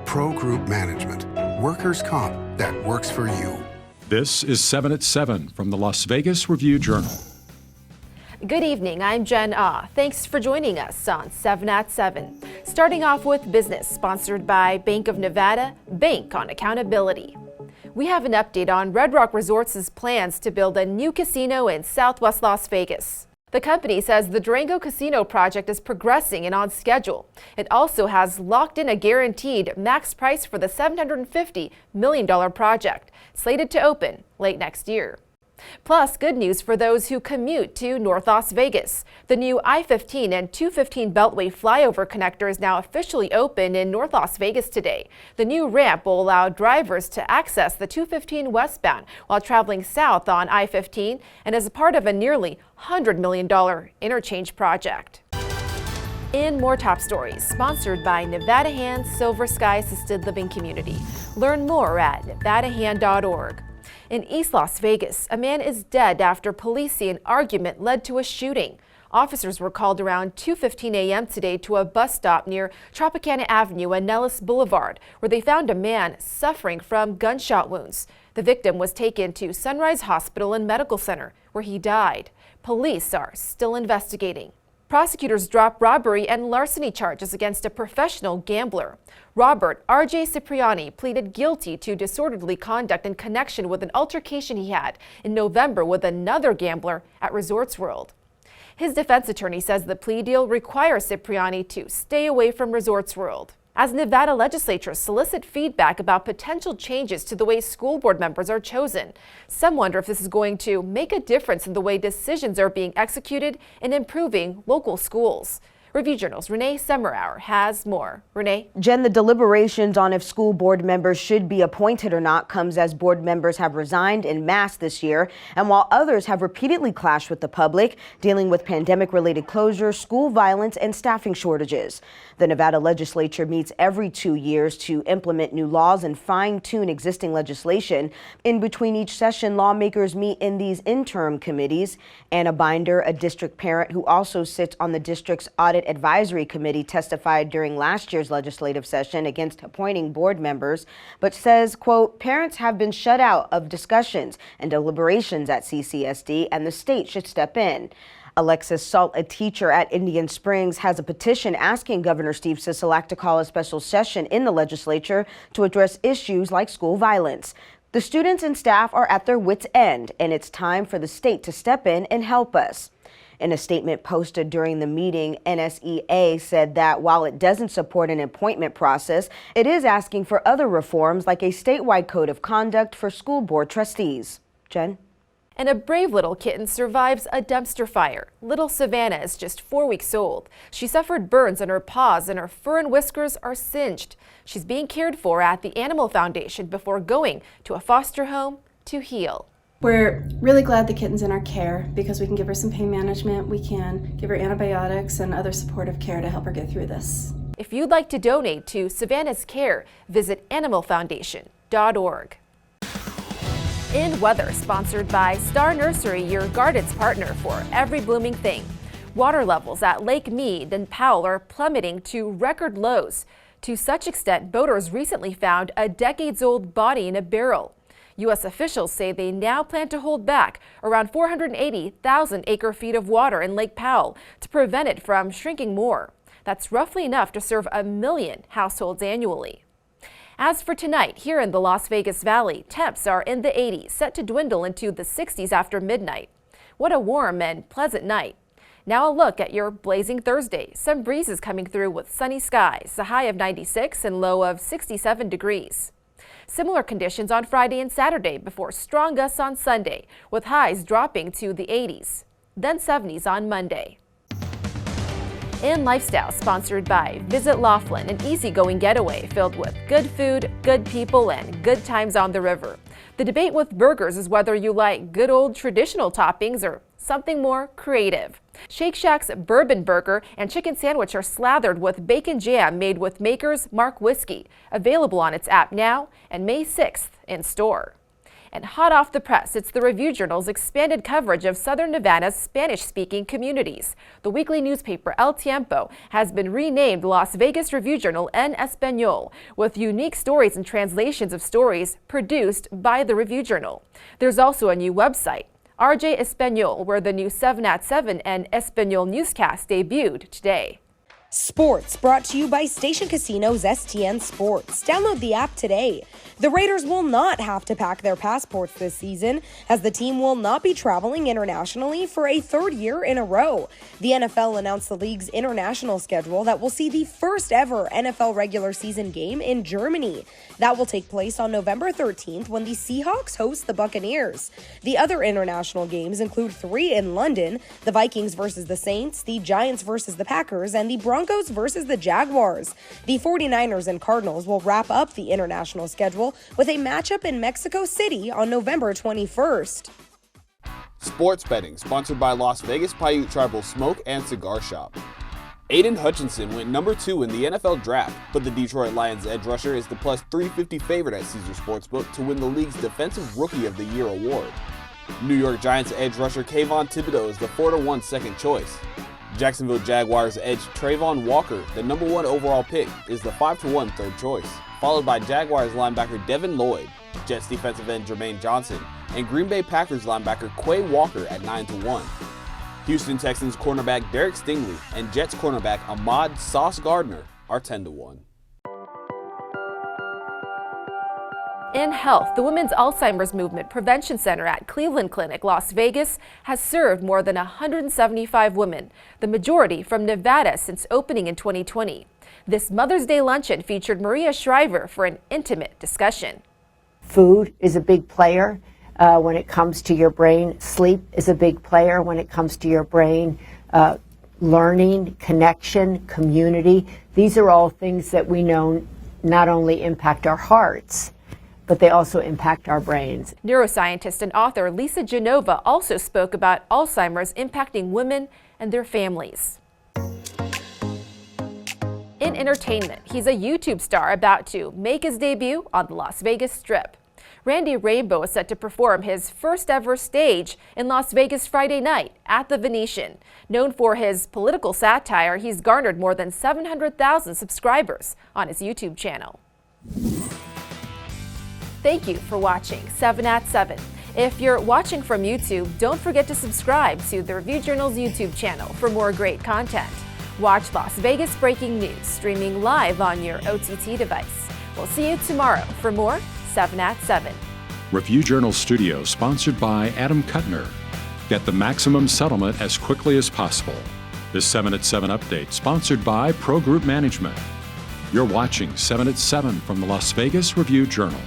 Pro Group Management. Workers' comp that works for you. This is 7 at 7 from the Las Vegas Review-Journal. Good evening, I'm Jen Ah. Thanks for joining us on 7 at 7. Starting off with business, sponsored by Bank of Nevada, Bank on Accountability. We have an update on Red Rock Resorts' plans to build a new casino in Southwest Las Vegas. The company says the Durango casino project is progressing and on schedule. It also has locked in a guaranteed max price for the $750 million project, slated to open late next year. Plus, good news for those who commute to North Las Vegas. The new I-15 and 215 Beltway flyover connector is now officially open in North Las Vegas today. The new ramp will allow drivers to access the 215 westbound while traveling south on I-15 and is a part of a nearly $100 million interchange project. In more top stories, sponsored by Nevada Hand's Silver Sky Assisted Living Community. Learn more at nevadahand.org. In East Las Vegas, a man is dead after police say an argument led to a shooting. Officers were called around 2:15 a.m. today to a bus stop near Tropicana Avenue and Nellis Boulevard, where they found a man suffering from gunshot wounds. The victim was taken to Sunrise Hospital and Medical Center, where he died. Police are still investigating. Prosecutors dropped robbery and larceny charges against a professional gambler. Robert R.J. Cipriani pleaded guilty to disorderly conduct in connection with an altercation he had in November with another gambler at Resorts World. His defense attorney says the plea deal requires Cipriani to stay away from Resorts World. As Nevada legislatures solicit feedback about potential changes to the way school board members are chosen, some wonder if this is going to make a difference in the way decisions are being executed in improving local schools. Review Journal's Renee Semmerauer has more. Renee? Jen, the deliberations on if school board members should be appointed or not comes as board members have resigned en masse this year, and while others have repeatedly clashed with the public, dealing with pandemic-related closures, school violence, and staffing shortages. The Nevada legislature meets every 2 years to implement new laws and fine-tune existing legislation. In between each session, lawmakers meet in these interim committees. Anna Binder, a district parent who also sits on the district's audit advisory committee, testified during last year's legislative session against appointing board members, but says, quote, parents have been shut out of discussions and deliberations at CCSD and the state should step in. Alexis Salt, a teacher at Indian Springs, has a petition asking Governor Steve Sisolak to call a special session in the legislature to address issues like school violence. The students and staff are at their wits' end, and it's time for the state to step in and help us. In a statement posted during the meeting, NSEA said that while it doesn't support an appointment process, it is asking for other reforms like a statewide code of conduct for school board trustees. Jen? And a brave little kitten survives a dumpster fire. Little Savannah is just 4 weeks old. She suffered burns on her paws and her fur and whiskers are singed. She's being cared for at the Animal Foundation before going to a foster home to heal. We're really glad the kitten's in our care because we can give her some pain management, we can give her antibiotics and other supportive care to help her get through this. If you'd like to donate to Savannah's care, visit animalfoundation.org. In weather, sponsored by Star Nursery, your garden's partner for every blooming thing. Water levels at Lake Mead and Powell are plummeting to record lows. To such extent, boaters recently found a decades-old body in a barrel. U.S. officials say they now plan to hold back around 480,000 acre-feet of water in Lake Powell to prevent it from shrinking more. That's roughly enough to serve 1 million households annually. As for tonight, here in the Las Vegas Valley, temps are in the 80s, set to dwindle into the 60s after midnight. What a warm and pleasant night. Now a look at your blazing Thursday. Some breezes coming through with sunny skies, a high of 96 and low of 67 degrees. Similar conditions on Friday and Saturday before strong gusts on Sunday, with highs dropping to the 80s, then 70s on Monday. In Lifestyle, sponsored by Visit Laughlin, an easygoing getaway filled with good food, good people, and good times on the river. The debate with burgers is whether you like good old traditional toppings or something more creative. Shake Shack's Bourbon Burger and Chicken Sandwich are slathered with bacon jam made with Maker's Mark Whiskey, available on its app now and May 6th in store. And hot off the press, it's the Review-Journal's expanded coverage of Southern Nevada's Spanish-speaking communities. The weekly newspaper El Tiempo has been renamed Las Vegas Review-Journal en Español, with unique stories and translations of stories produced by the Review-Journal. There's also a new website, RJ Español, where the new 7 at 7 and Español newscast debuted today. Sports brought to you by Station Casinos STN Sports. Download the app today. The Raiders will not have to pack their passports this season, as the team will not be traveling internationally for a third year in a row. The NFL announced the league's international schedule that will see the first ever NFL regular season game in Germany. That will take place on November 13th when the Seahawks host the Buccaneers. The other international games include 3 in London: the Vikings versus the Saints, the Giants versus the Packers, and the Broncos versus the Jaguars. The 49ers and Cardinals will wrap up the international schedule with a matchup in Mexico City on November 21st. Sports betting, sponsored by Las Vegas Paiute Tribal Smoke and Cigar Shop. Aiden Hutchinson went number 2 in the NFL draft, but the Detroit Lions edge rusher is the plus 350 favorite at Caesars Sportsbook to win the league's Defensive Rookie of the Year award. New York Giants edge rusher Kayvon Thibodeau is the 4-1 second choice. Jacksonville Jaguars edge Trayvon Walker, the number 1 overall pick, is the 5-1 third choice, followed by Jaguars linebacker Devin Lloyd, Jets defensive end Jermaine Johnson, and Green Bay Packers linebacker Quay Walker at 9-1. Houston Texans cornerback Derek Stingley and Jets cornerback Ahmad Sauce Gardner are 10-1. In health, the Women's Alzheimer's Movement Prevention Center at Cleveland Clinic, Las Vegas, has served more than 175 women, the majority from Nevada since opening in 2020. This Mother's Day luncheon featured Maria Shriver for an intimate discussion. Food is a big player when it comes to your brain. Sleep is a big player when it comes to your brain. Learning, connection, community. These are all things that we know not only impact our hearts, but they also impact our brains. Neuroscientist and author Lisa Genova also spoke about Alzheimer's impacting women and their families. In entertainment, he's a YouTube star about to make his debut on the Las Vegas Strip. Randy Rainbow is set to perform his first ever stage in Las Vegas Friday night at the Venetian. Known for his political satire, he's garnered more than 700,000 subscribers on his YouTube channel. Thank you for watching 7 at 7. If you're watching from YouTube, don't forget to subscribe to the Review-Journal's YouTube channel for more great content. Watch Las Vegas Breaking News streaming live on your OTT device. We'll see you tomorrow for more 7 at 7. Review-Journal Studio, sponsored by Adam Kuttner. Get the maximum settlement as quickly as possible. This 7 at 7 update, sponsored by Pro Group Management. You're watching 7 at 7 from the Las Vegas Review-Journal.